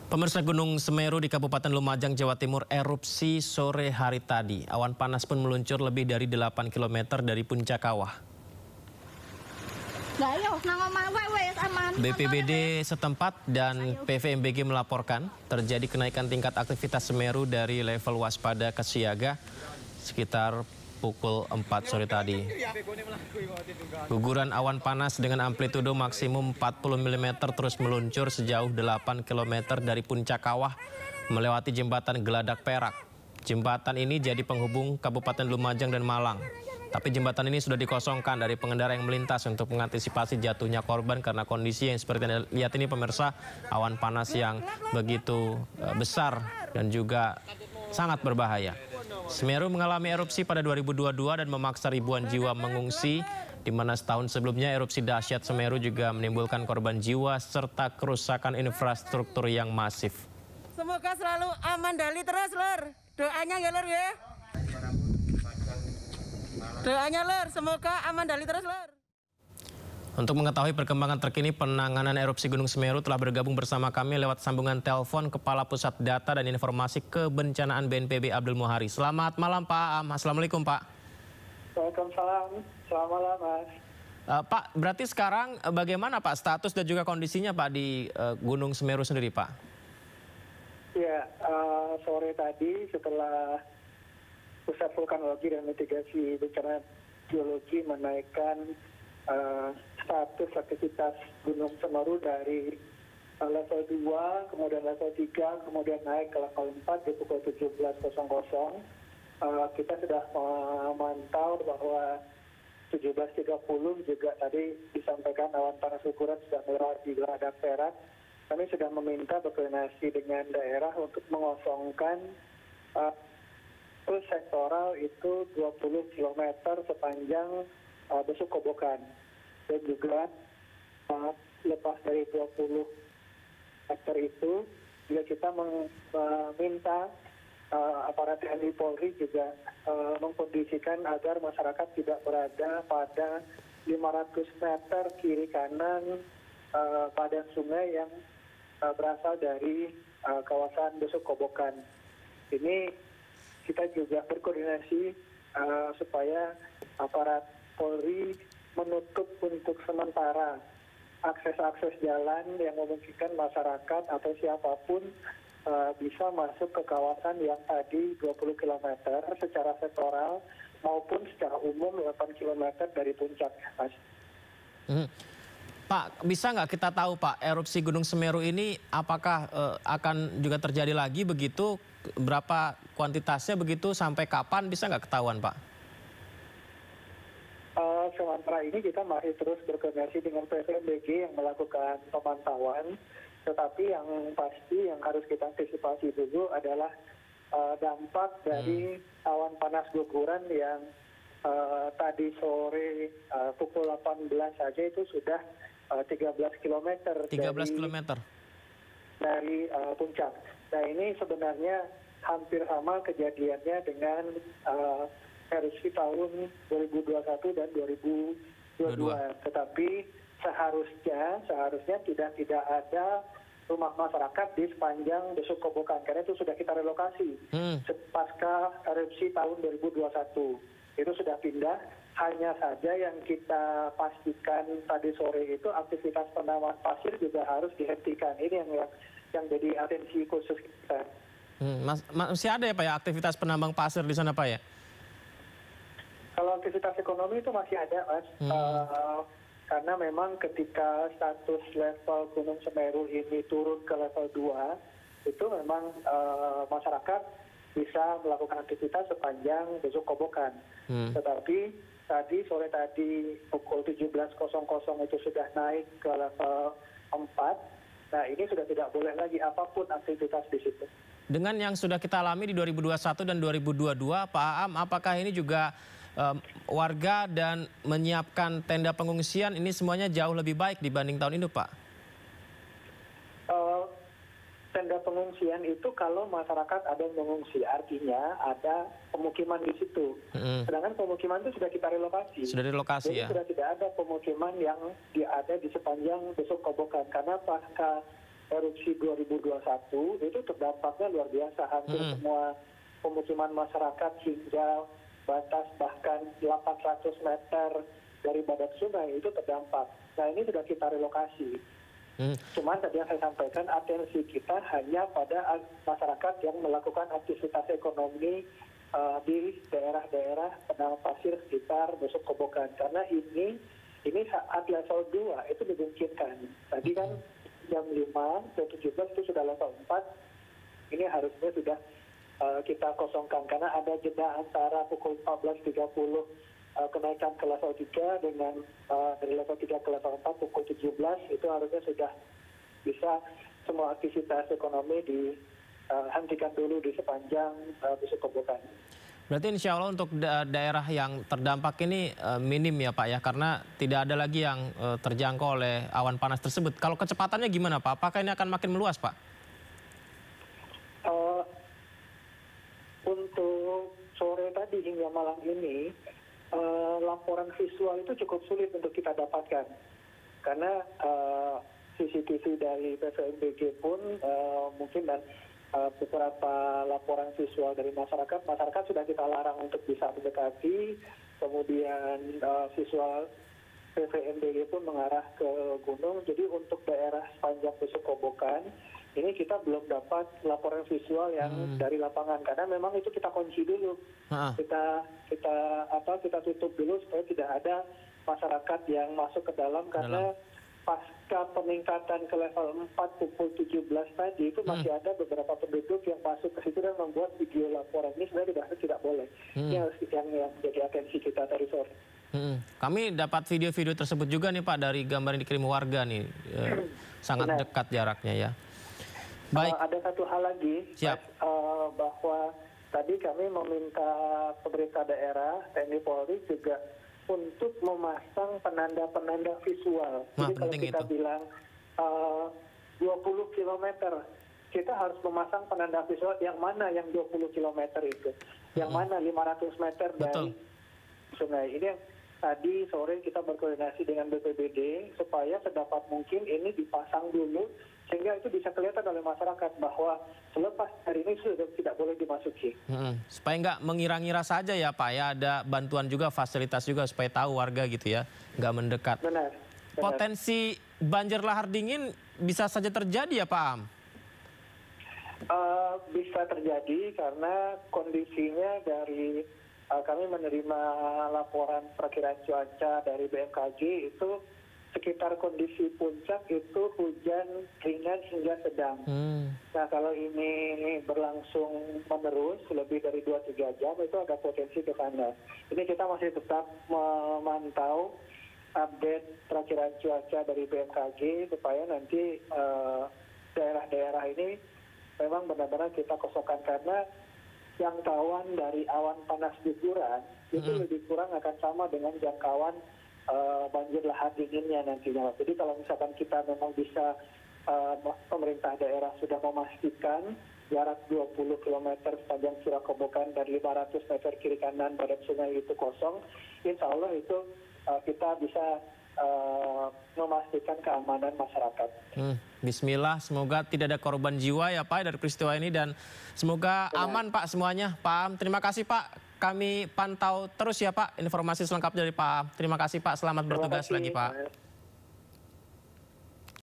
Pemirsa, Gunung Semeru di Kabupaten Lumajang, Jawa Timur erupsi sore hari tadi. Awan panas pun meluncur lebih dari 8 km dari puncak kawah. BPBD setempat dan PVMBG melaporkan terjadi kenaikan tingkat aktivitas Semeru dari level waspada ke siaga sekitar pukul 4 sore tadi. Guguran awan panas dengan amplitudo maksimum 40 mm terus meluncur sejauh 8 km dari puncak kawah melewati jembatan Geladak Perak. Jembatan ini jadi penghubung Kabupaten Lumajang dan Malang. Tapi jembatan ini sudah dikosongkan dari pengendara yang melintas untuk mengantisipasi jatuhnya korban karena kondisi yang seperti Anda lihat ini, pemirsa, awan panas yang begitu besar dan juga sangat berbahaya. Semeru mengalami erupsi pada 2022 dan memaksa ribuan jiwa mengungsi, di mana setahun sebelumnya erupsi dahsyat Semeru juga menimbulkan korban jiwa serta kerusakan infrastruktur yang masif. Semoga selalu aman dali terus, Lur. Doanya ya, Lur ya. Doanya, Lur, semoga aman dali terus, Lur. Untuk mengetahui perkembangan terkini penanganan erupsi Gunung Semeru telah bergabung bersama kami lewat sambungan telepon Kepala Pusat Data dan Informasi Kebencanaan BNPB Abdul Muhari. Selamat malam Pak Am. Assalamualaikum Pak. Waalaikumsalam. Selamat malam Mas. Pak, berarti sekarang bagaimana Pak status dan juga kondisinya Pak di Gunung Semeru sendiri Pak? Ya, sore tadi setelah Pusat Vulkanologi dan Mitigasi Bencana Geologi menaikkan status aktivitas Gunung Semeru dari level 2, kemudian level 3, kemudian naik ke level 4 di pukul 17.00. Kita sudah memantau bahwa 17.30 juga tadi disampaikan awan panas ukuran sudah melewati Geladak Perak. Kami sudah meminta berkoordinasi dengan daerah untuk mengosongkan sektoral itu 20 km sepanjang Besuk Kobokan, dan juga lepas dari 20 meter itu juga kita meminta aparat TNI Polri juga mengkondisikan agar masyarakat tidak berada pada 500 meter kiri kanan padan sungai yang berasal dari kawasan Besuk Kobokan. Ini kita juga berkoordinasi supaya aparat Polri menutup untuk sementara akses-akses jalan yang memungkinkan masyarakat atau siapapun bisa masuk ke kawasan yang tadi 20 km secara sektoral maupun secara umum 8 km dari puncak, Mas. Pak, bisa nggak kita tahu Pak, erupsi Gunung Semeru ini apakah akan juga terjadi lagi begitu? Berapa kuantitasnya begitu, sampai kapan, bisa nggak ketahuan Pak? Sementara ini kita masih terus berkoordinasi dengan PVMBG yang melakukan pemantauan, tetapi yang pasti yang harus kita antisipasi dulu adalah dampak dari awan panas guguran yang tadi sore pukul 18 saja itu sudah 13 km dari puncak. Nah, ini sebenarnya hampir sama kejadiannya dengan erupsi tahun 2021 dan 2022. Tetapi seharusnya tidak ada rumah masyarakat di sepanjang Besuk Kobokan, karena itu sudah kita relokasi pasca erupsi tahun 2021. Itu sudah pindah. Hanya saja yang kita pastikan tadi sore itu aktivitas penambangan pasir juga harus dihentikan. Ini yang jadi atensi khusus kita. Masih ada ya Pak ya aktivitas penambang pasir di sana Pak ya? Kalau aktivitas ekonomi itu masih ada, Mas. Karena memang ketika status level Gunung Semeru ini turun ke level 2, itu memang masyarakat bisa melakukan aktivitas sepanjang Besuk Kobokan. Tetapi sore tadi pukul 17.00 itu sudah naik ke level 4. Nah, ini sudah tidak boleh lagi apapun aktivitas di situ. Dengan yang sudah kita alami di 2021 dan 2022, Pak Am, apakah ini juga warga dan menyiapkan tenda pengungsian ini semuanya jauh lebih baik dibanding tahun ini, Pak? Tenda pengungsian itu kalau masyarakat ada yang mengungsi, artinya ada pemukiman di situ. Sedangkan pemukiman itu sudah kita relokasi. Sudah direlokasi. Jadi sudah tidak ada pemukiman yang ada di sepanjang Besuk Kobokan, karena pasca erupsi 2021 itu terdampaknya luar biasa. Hampir semua pemukiman masyarakat hingga batas bahkan 800 meter dari badan sungai itu terdampak. Nah ini sudah kita relokasi. Cuman tadi yang saya sampaikan, atensi kita hanya pada masyarakat yang melakukan aktivitas ekonomi di daerah-daerah padang pasir sekitar Besuk Kobokan. Karena ini saat level 2 itu dimungkinkan. Tadi kan jam 5 ke 17 itu sudah level 4. Ini harusnya sudah kita kosongkan karena ada jeda antara pukul 14.30 kenaikan ke level 3 dengan dari level 3 ke level 4 pukul 17 itu harusnya sudah bisa semua aktivitas ekonomi dihentikan dulu di sepanjang Besuk Kobokan. Berarti insya Allah untuk daerah yang terdampak ini minim ya Pak ya, karena tidak ada lagi yang terjangkau oleh awan panas tersebut. Kalau kecepatannya gimana Pak? Apakah ini akan makin meluas Pak? Untuk sore tadi hingga malam ini, laporan visual itu cukup sulit untuk kita dapatkan. Karena CCTV dari PVMBG pun mungkin dan beberapa laporan visual dari masyarakat sudah kita larang untuk bisa mendekati, kemudian visual PVMBG pun mengarah ke gunung. Jadi untuk daerah sepanjang Besuk Kobokan ini kita belum dapat laporan visual yang dari lapangan karena memang itu kita kunci dulu, kita tutup dulu supaya tidak ada masyarakat yang masuk ke dalam karena pasca peningkatan ke level 4 pukul 17 tadi itu masih ada beberapa penduduk yang masuk ke situ dan membuat video laporan ini sebenarnya tidak boleh. Ini harus yang menjadi atensi kita tadi sore. Kami dapat video-video tersebut juga nih Pak dari gambar yang dikirim warga nih, sangat dekat jaraknya ya. Baik. Ada satu hal lagi, bahwa tadi kami meminta pemerintah daerah, TNI Polri juga untuk memasang penanda-penanda visual. Jadi kalau kita bilang 20 km, kita harus memasang penanda visual yang mana yang 20 km itu. Yang mana 500 meter dari sungai. Ini yang tadi sore kita berkoordinasi dengan BPBD supaya sedapat mungkin ini dipasang dulu sehingga itu bisa kelihatan oleh masyarakat bahwa selepas hari ini sudah tidak boleh dimasuki. Supaya nggak mengira-ngira saja ya Pak ya, ada bantuan juga, fasilitas juga supaya tahu warga gitu ya, nggak mendekat. Benar. Potensi banjir lahar dingin bisa saja terjadi ya Pak Am? Bisa terjadi karena kondisinya dari kami menerima laporan perakiraan cuaca dari BMKG itu sekitar kondisi puncak itu hujan ringan hingga sedang. Nah kalau ini berlangsung menerus lebih dari 2-3 jam itu ada potensi ke sana. Ini kita masih tetap memantau update perakiraan cuaca dari BMKG supaya nanti daerah-daerah ini memang benar-benar kita kosongkan karena jangkauan dari awan panas guguran itu lebih kurang akan sama dengan jangkauan banjir lahar dinginnya nantinya. Jadi kalau misalkan kita memang bisa pemerintah daerah sudah memastikan jarak 20 km sepanjang Curah Kobokan dan 500 meter kiri kanan badan sungai itu kosong, insya Allah itu kita bisa memastikan keamanan masyarakat. Bismillah, semoga tidak ada korban jiwa ya Pak dari peristiwa ini dan semoga aman Pak semuanya. Pak Am, terima kasih Pak. Kami pantau terus ya Pak informasi selengkap dari Pak Am. Terima kasih Pak, selamat bertugas lagi Pak.